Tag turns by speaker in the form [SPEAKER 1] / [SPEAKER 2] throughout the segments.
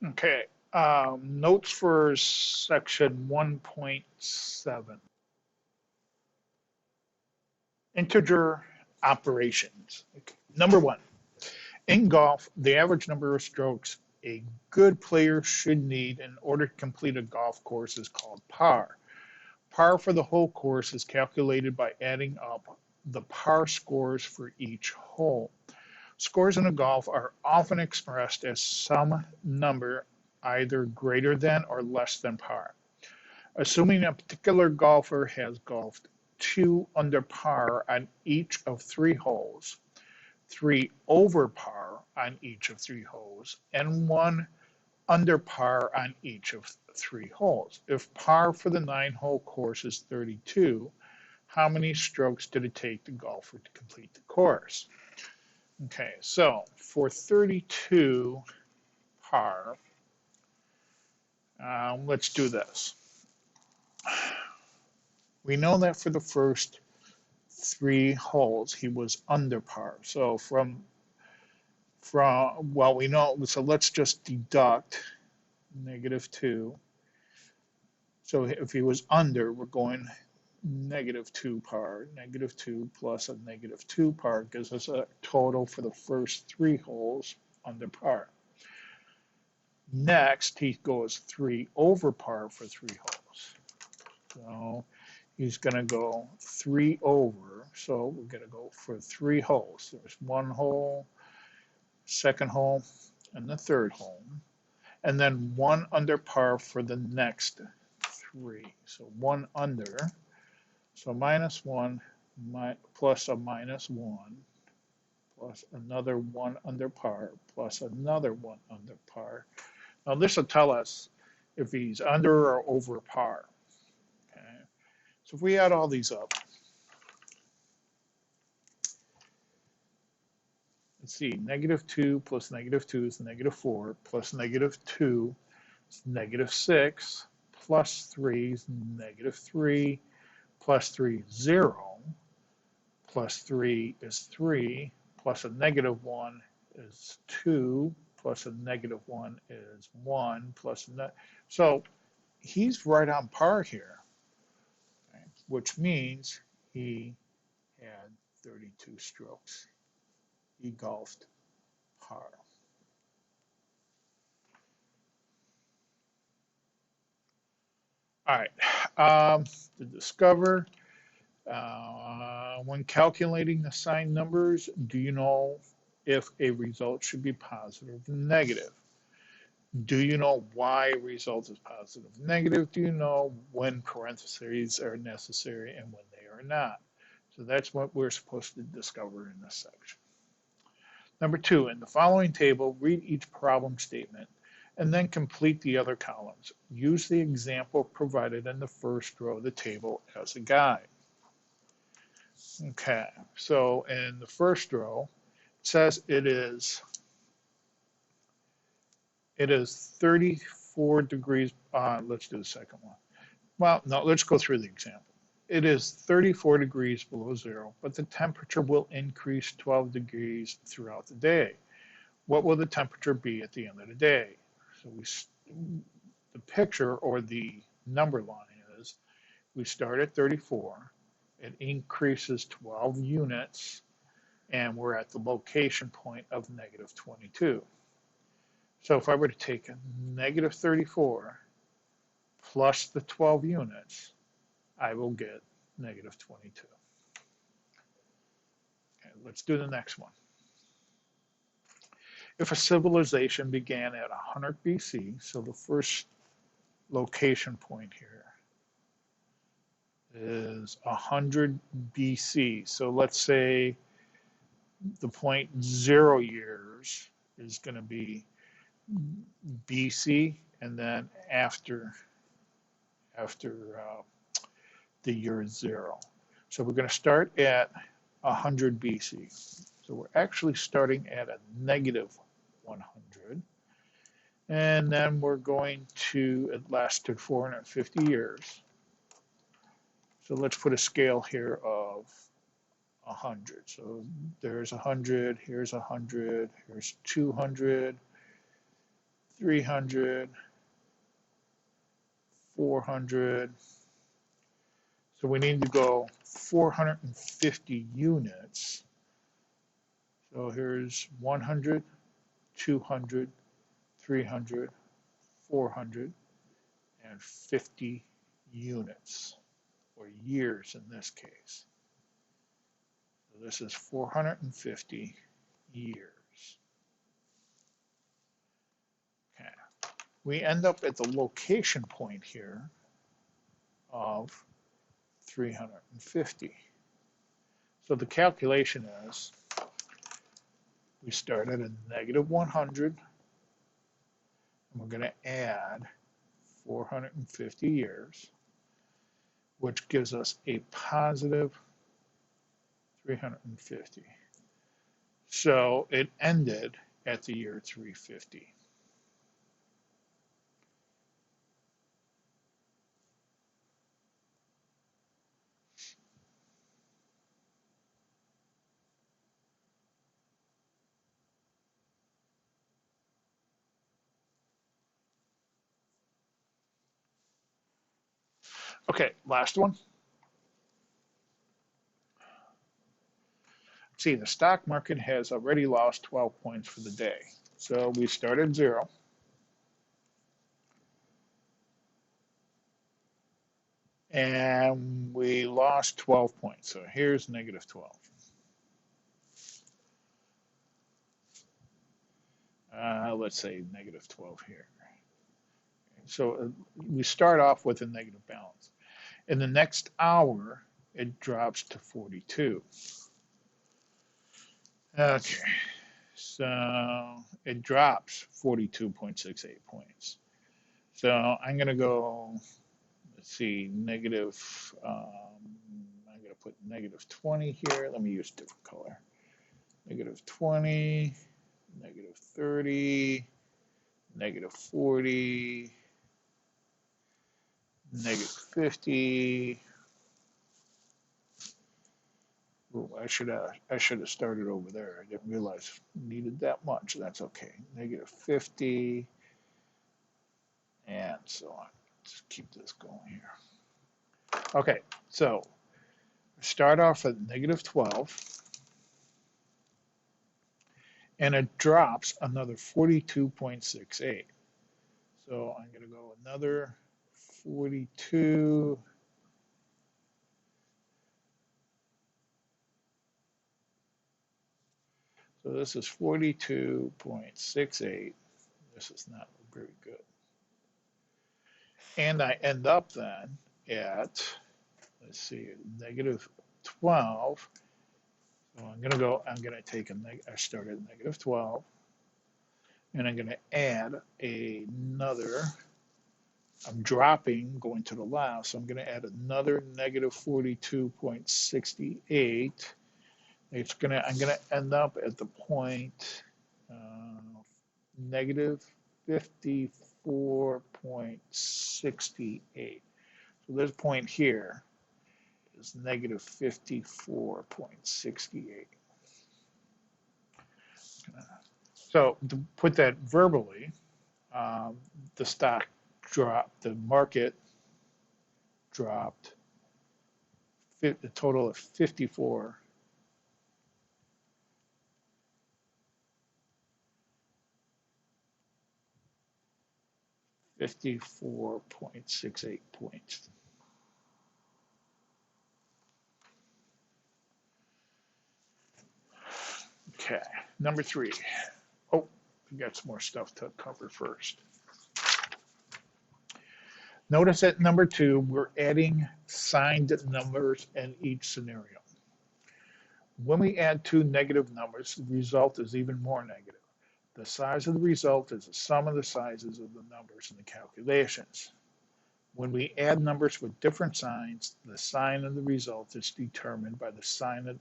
[SPEAKER 1] Okay, notes for section 1.7. Integer operations. Okay. Number one, in golf, the average number of strokes a good player should need in order to complete a golf course is called par. Par for the whole course is calculated by adding up the par scores for each hole. Scores in a golf are often expressed as some number either greater than or less than par. Assuming a particular golfer has golfed 2 under par on each of 3 holes, 3 over par on each of 3 holes, and 1 under par on each of 3 holes. If par for the 9 hole course is 32, how many strokes did it take the golfer to complete the course? Okay, so for 32 par, let's do this. We know that for the first 3 holes, he was under par. So well, we know, so let's just deduct -2. So if he was under, we're going -2 par. -2 plus a -2 par gives us a total for the first 3 holes under par. Next, he goes 3 over par for 3 holes. So he's going to go 3 over. So we're going to go for 3 holes. There's 1 hole, second hole, and the third hole. And then 1 under par for the next 3. So 1 under. So -1 plus a -1 plus another 1 under par plus another 1 under par. Now this will tell us if he's under or over par. Okay. So if we add all these up, let's see, -2 plus -2 is -4 plus -2 is -6 plus 3 is -3 plus 3 is 0 plus 3 is 3 plus a -1 is 2 plus a -1 is 1 plus so he's right on par here, okay, which means he had 32 strokes. He golfed par. All right, to discover, when calculating assigned numbers, do you know if a result should be positive or negative? Do you know why a result is positive or negative? Do you know when parentheses are necessary and when they are not? So that's what we're supposed to discover in this section. Number 2, in the following table, read each problem statement and then complete the other columns. Use the example provided in the first row of the table as a guide. Okay, so in the first row, it says it is 34 degrees. Let's do the second one. Well, no, let's go through the example. It is 34 degrees below zero, but the temperature will increase 12 degrees throughout the day. What will the temperature be at the end of the day? So the picture or the number line is we start at 34, it increases 12 units, and we're at the location point of -22. So if I were to take a -34 plus the 12 units, I will get -22. Okay, let's do the next one. If a civilization began at 100 BC, so the first location point here is 100 BC. So let's say the point 0 years is going to be BC, and then after the year 0. So we're going to start at 100 BC. So we're actually starting at a -100. And then we're going to, it lasted 450 years. So let's put a scale here of 100. So there's 100, here's 100, here's 200, 300, 400. So we need to go 450 units. So here's 100, 200, 300, 450 units, or years in this case. So this is 450 years. Okay. We end up at the location point here of 350. So the calculation is we start at a negative 100, and we're going to add 450 years, which gives us a positive 350. So it ended at the year 350. Okay, last one. See, the stock market has already lost 12 points for the day. So we start at 0. And we lost 12 points. So here's negative 12. Let's say negative 12 here. So we start off with a negative balance. In the next hour, it drops to 42. Okay, so it drops 42.68 points. So I'm going to go, let's see, negative, I'm going to put negative 20 here. Let me use a different color. Negative 20, negative 30, negative 40, negative 50. Ooh, I should have started over there. I didn't realize I needed that much. That's okay. Negative 50, and so on. Let's keep this going here. Okay, so start off at negative 12, and it drops another 42.68. So I'm going to go another 42. So this is 42.68. This is not very good. And I end up then at, let's see, negative 12. So I'm going to take I start at negative 12. And I'm going to add another, I'm dropping, going to the left. So I'm going to add another negative 42.68. I'm going to end up at the point negative 54.68. So this point here is negative 54.68. So to put that verbally, the stock dropped, the market dropped a total of 54.68 points. Okay, number 3. Oh, we got some more stuff to cover first. Notice at number 2, we're adding signed numbers in each scenario. When we add 2 negative numbers, the result is even more negative. The size of the result is the sum of the sizes of the numbers in the calculations. When we add numbers with different signs, the sign of the result is determined by the sign of,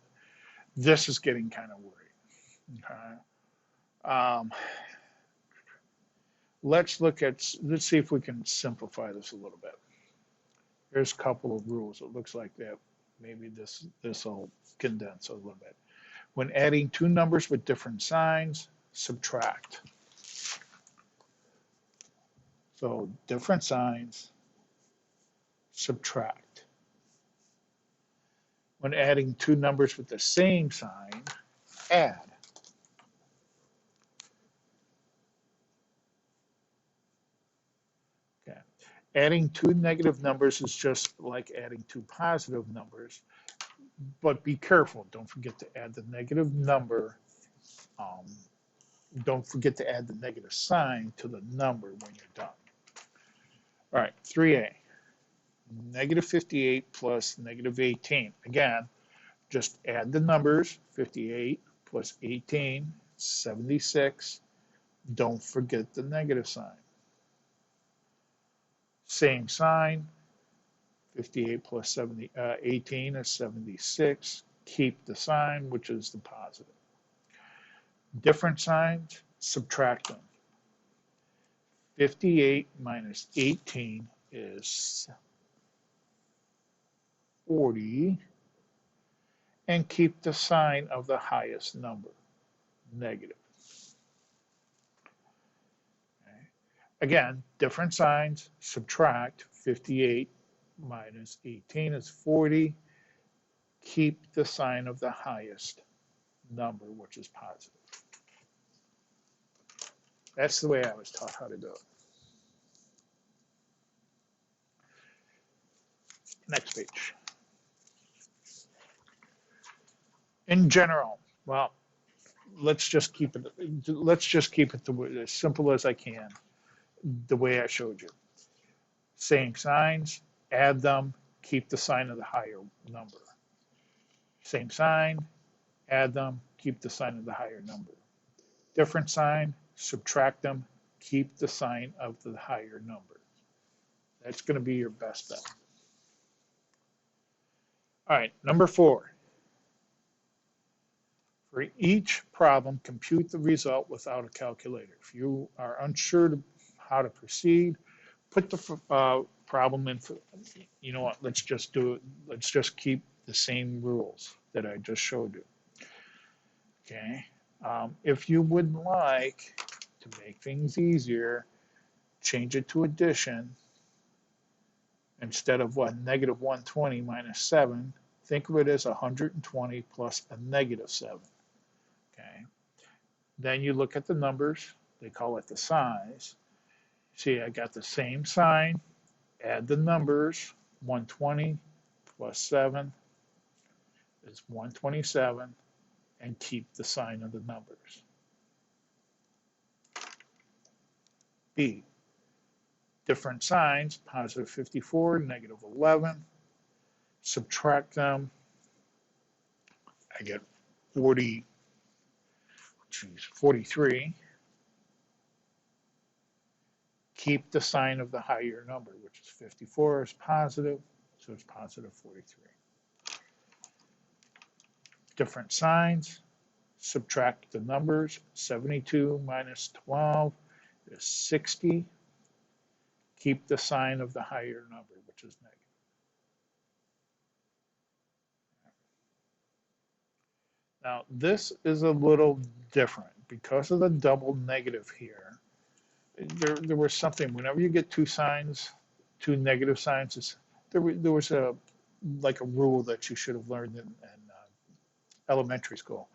[SPEAKER 1] this is getting kind of worried. Okay. Let's see if we can simplify this a little bit. Here's a couple of rules. It looks like that maybe this will condense a little bit. When adding 2 numbers with different signs, subtract. So different signs, subtract. When adding two numbers with the same sign, add. Okay. Adding two negative numbers is just like adding two positive numbers, but be careful. Don't forget to add the negative number. Um, don't forget to add the negative sign to the number when you're done. All right, 3a. Negative 58 plus negative 18. Again, just add the numbers, 58 plus 18, 76. Don't forget the negative sign. Same sign, 58 plus 18 is 76. Keep the sign, which is the positive. Different signs, subtract them. 58 minus 18 is 40. And keep the sign of the highest number, negative. Okay. Again, different signs, subtract. 58 minus 18 is 40. Keep the sign of the highest number, which is positive. That's the way I was taught how to do it. Next page. In general, well, let's just keep it as simple as I can, the way I showed you. Same signs, add them, keep the sign of the higher number. Same sign, add them, keep the sign of the higher number. Different sign, subtract them, keep the sign of the higher number. That's going to be your best bet. All right, number 4. For each problem, compute the result without a calculator. If you are unsure how to proceed, put the problem in. You know what? Let's just do it. Let's just keep the same rules that I just showed you. Okay. If you would like to make things easier, change it to addition. Instead of what, negative 120 minus 7, think of it as 120 plus a negative 7. Okay. Then you look at the numbers. They call it the size. See, I got the same sign. Add the numbers. 120 plus 7 is 127. And keep the sign of the numbers. B. Different signs. Positive 54, negative 11. Subtract them. I get 43. Keep the sign of the higher number, which is 54 is positive, so it's positive 43. Different signs, subtract the numbers. 72 minus 12 is 60. Keep the sign of the higher number, which is negative. Now, this is a little different because of the double negative here. There was something, whenever you get two signs, two negative signs, there was a rule that you should have learned in elementary school,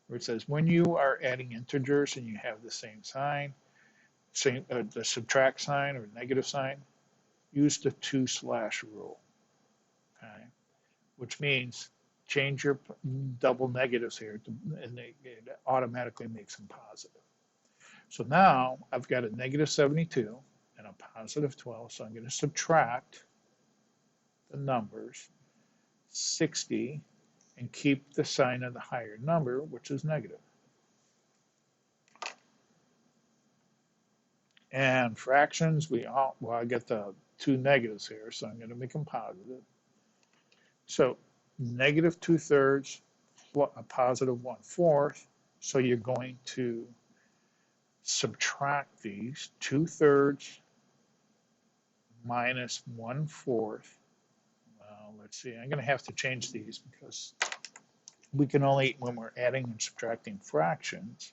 [SPEAKER 1] where it says when you are adding integers and you have the same sign, the subtract sign or negative sign, use the 2/ rule, okay? Which means change your double negatives here, and it automatically makes them positive. So now I've got a negative 72 and a positive 12, so I'm going to subtract the numbers, 60, and keep the sign of the higher number, which is negative. And fractions, I get the two negatives here, so I'm going to make them positive. So negative 2/3, a positive 1/4. So you're going to subtract these 2/3 minus 1/4. Let's see, I'm going to have to change these because we can only, when we're adding and subtracting fractions,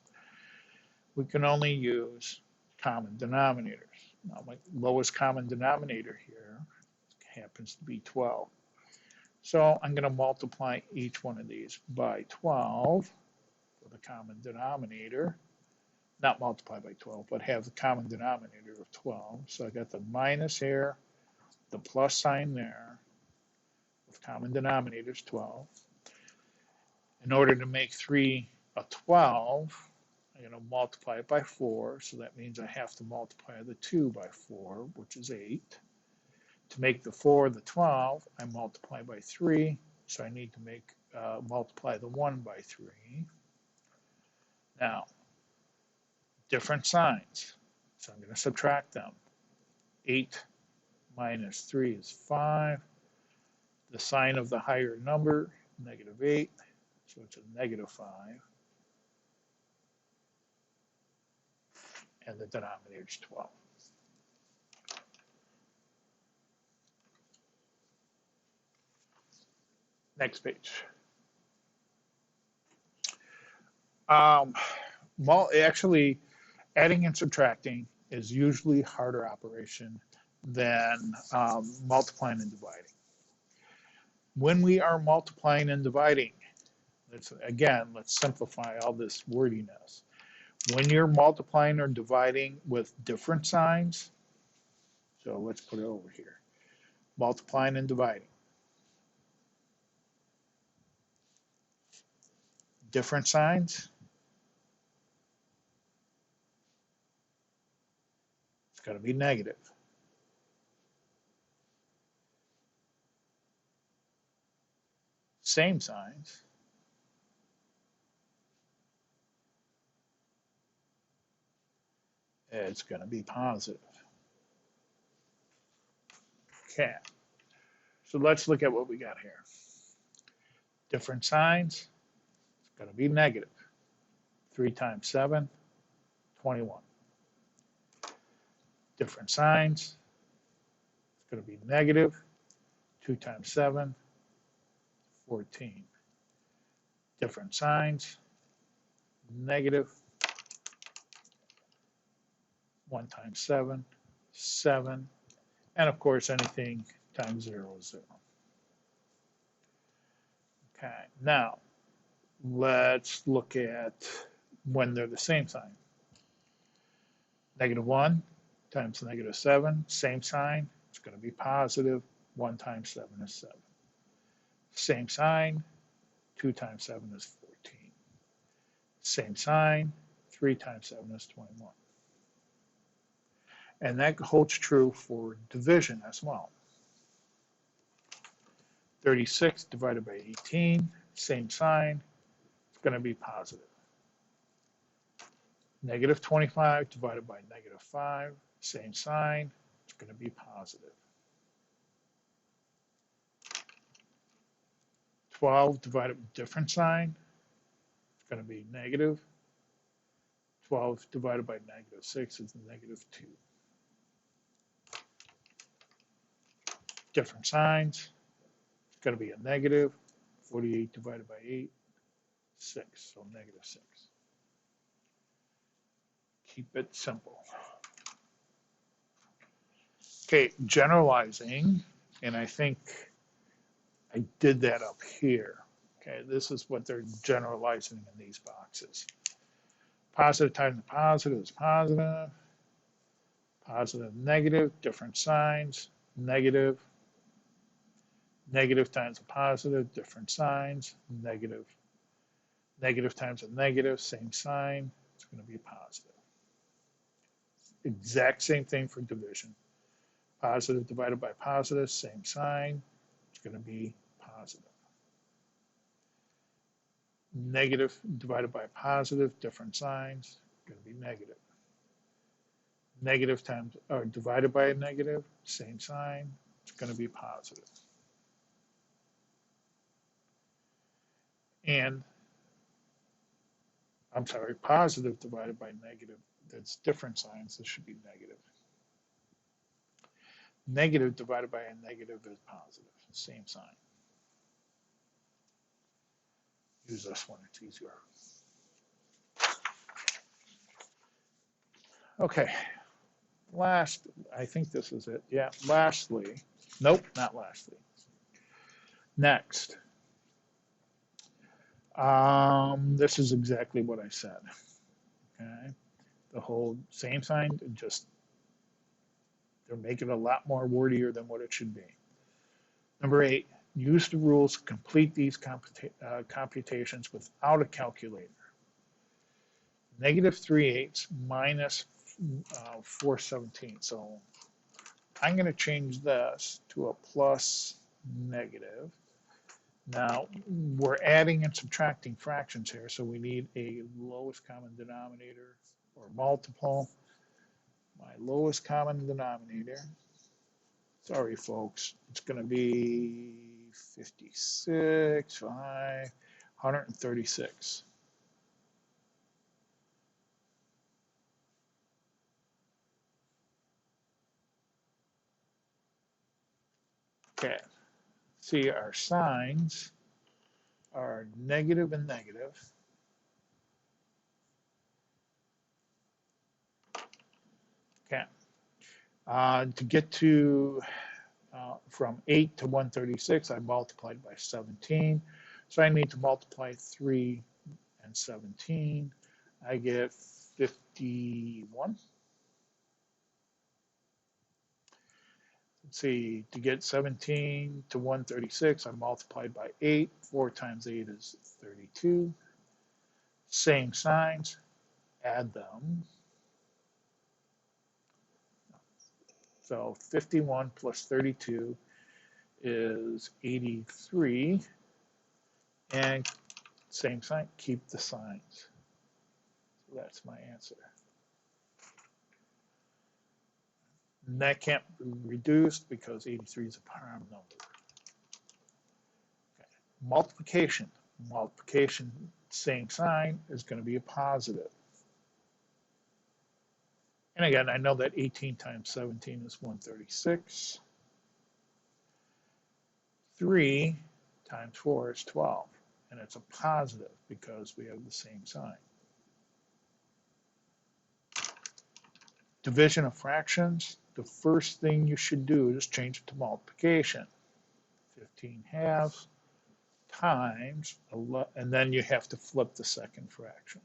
[SPEAKER 1] we can only use common denominators. Now my lowest common denominator here happens to be 12. So I'm going to multiply each one of these by 12 for the common denominator. Not multiply by 12, but have the common denominator of 12. So I got the minus here, the plus sign there, with common denominator is 12. In order to make 3 a 12, I'm going to multiply it by 4. So that means I have to multiply the 2 by 4, which is 8. To make the 4 the 12, I multiply by 3. So I need to multiply the 1 by 3. Now, different signs. So I'm going to subtract them. 8 minus 3 is 5. The sign of the higher number, negative 8. So it's a negative 5. And the denominator is 12. Next page. Well, actually, adding and subtracting is usually a harder operation than multiplying and dividing. When we are multiplying and dividing, let's simplify all this wordiness. When you're multiplying or dividing with different signs, so let's put it over here, multiplying and dividing. Different signs, it's going to be negative. Same signs, it's going to be positive. Okay, so let's look at what we got here. Different signs, it's going to be negative. 3 times 7, 21. Different signs, it's going to be negative. 2 times 7, 14. Different signs, negative. 1 times 7, 7. And of course, anything times 0 is 0. Okay, now let's look at when they're the same sign. Negative 1 times negative 7, same sign, it's going to be positive. 1 times 7 is 7. Same sign, 2 times 7 is 14. Same sign, 3 times 7 is 21. And that holds true for division as well. 36 divided by 18, same sign, it's going to be positive. Negative 25 divided by negative 5, same sign, it's going to be positive. 12 divided by different sign, it's going to be negative. 12 divided by negative 6 is negative 2. Different signs, it's going to be a negative. 48 divided by 8, 6, so negative 6. Keep it simple. Okay, generalizing, and I think I did that up here. Okay, this is what they're generalizing in these boxes. Positive times positive is positive. Positive, negative, different signs, negative. Negative times a positive, different signs, negative. Negative times a negative, same sign, it's going to be positive. Exact same thing for division. Positive divided by positive, same sign, it's going to be positive. Negative divided by positive, different signs, going to be negative. Negative times, or divided by a negative, same sign, it's going to be positive. And, I'm sorry, positive divided by negative, that's different signs, this should be negative. Negative divided by a negative is positive, same sign. Use this one, it's easier. Okay, last, I think this is it. Yeah, lastly, nope, not lastly. Next, this is exactly what I said. Okay, the whole same sign, just they're making it a lot more wordier than what it should be. Number 8, use the rules to complete these computations without a calculator. Negative 3/8 minus 4/17. So I'm going to change this to a plus negative. Now we're adding and subtracting fractions here, so we need a lowest common denominator or multiple. My lowest common denominator, sorry folks, it's going to be 56, 5, 136. Okay, see our signs are negative and negative. Okay, to get to from 8 to 136, I multiplied by 17. So I need to multiply 3 and 17. I get 51. Let's see, to get 17 to 136, I multiplied by 8. 4 times 8 is 32. Same signs, add them. So 51 plus 32 is 83. And same sign, keep the signs. So that's my answer. And that can't be reduced because 83 is a prime number. Okay. Multiplication. Multiplication, same sign, is going to be a positive. And again, I know that 18 times 17 is 136. 3 times 4 is 12. And it's a positive because we have the same sign. Division of fractions, the first thing you should do is change it to multiplication. 15 halves times, and then you have to flip the second fraction,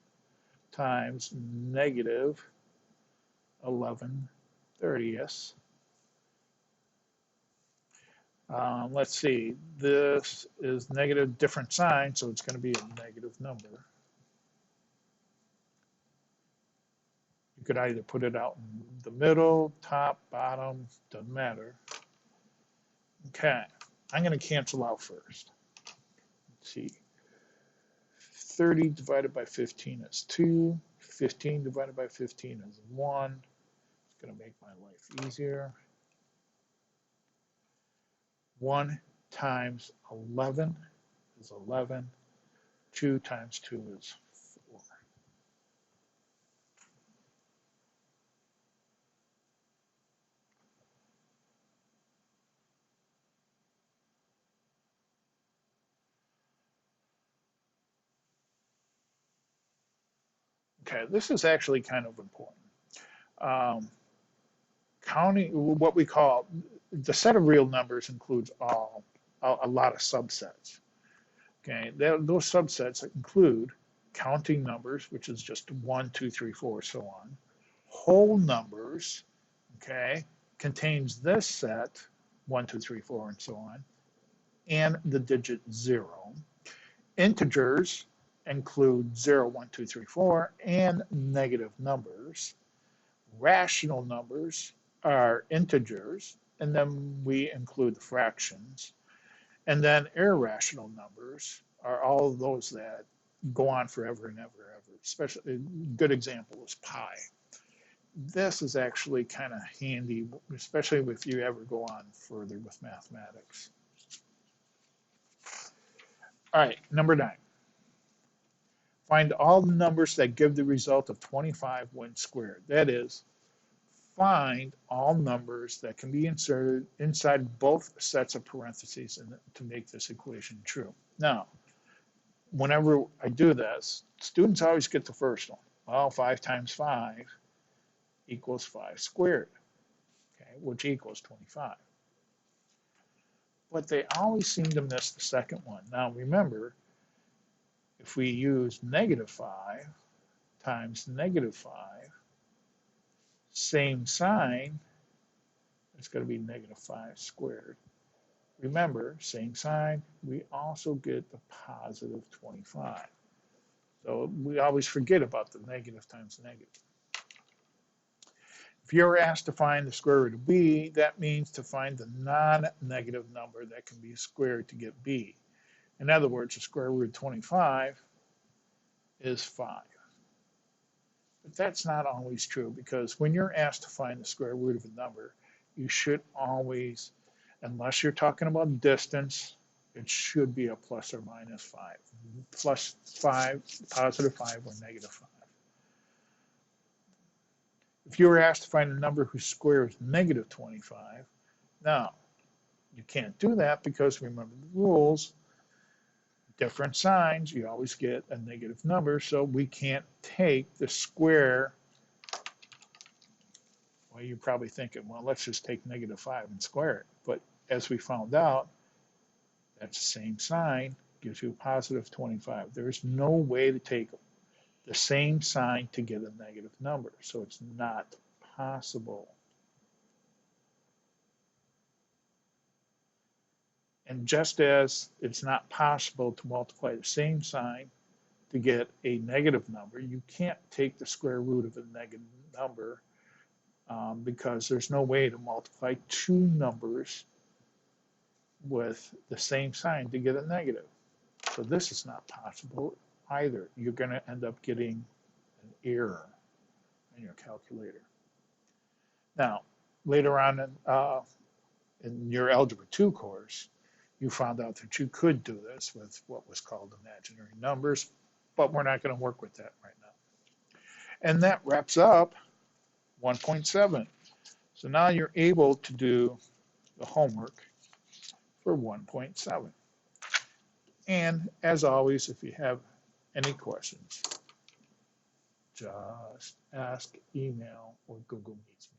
[SPEAKER 1] times negative 11/30. Let's see, this is negative, different sign, so it's going to be a negative number. You could either put it out in the middle, top, bottom, doesn't matter. Okay, I'm going to cancel out first. Let's see, 30 divided by 15 is 2. 15 divided by 15 is 1. It's going to make my life easier. 1 times 11 is 11. 2 times 2 is 4. Okay, this is actually kind of important. Counting what we call the set of real numbers includes a lot of subsets. Okay, those subsets include counting numbers, which is just 1, 2, 3, 4, so on. Whole numbers, okay, contains this set, 1, 2, 3, 4, and so on, and the digit 0. Integers include 0, 1, 2, 3, 4, and negative numbers. Rational numbers are integers, and then we include the fractions. And then irrational numbers are all of those that go on forever and ever, ever. Especially, a good example is pi. This is actually kind of handy, especially if you ever go on further with mathematics. All right, number 9. Find all the numbers that give the result of 25 when squared. That is, find all numbers that can be inserted inside both sets of parentheses to make this equation true. Now, whenever I do this, students always get the first one. Well, 5 times 5 equals 5 squared, okay, which equals 25. But they always seem to miss the second one. Now remember, if we use negative 5 times negative 5, same sign, it's going to be negative 5 squared. Remember, same sign, we also get the positive 25. So we always forget about the negative times negative. If you're asked to find the square root of b, that means to find the non-negative number that can be squared to get b. In other words, the square root of 25 is 5. But that's not always true, because when you're asked to find the square root of a number, you should always, unless you're talking about distance, it should be a plus or minus 5. Plus 5, positive 5, or negative 5. If you were asked to find a number whose square is negative 25, now, you can't do that because remember the rules, different signs, you always get a negative number, so we can't take the square. Well, you're probably thinking, well, let's just take negative 5 and square it. But as we found out, that's the same sign, gives you a positive 25. There's no way to take the same sign to get a negative number, so it's not possible. And just as it's not possible to multiply the same sign to get a negative number, you can't take the square root of a negative number because there's no way to multiply two numbers with the same sign to get a negative. So this is not possible either. You're going to end up getting an error in your calculator. Now, later on in your Algebra 2 course, you found out that you could do this with what was called imaginary numbers, but we're not going to work with that right now. And that wraps up 1.7. So now you're able to do the homework for 1.7. And as always, if you have any questions, just ask, email, or Google Meets me.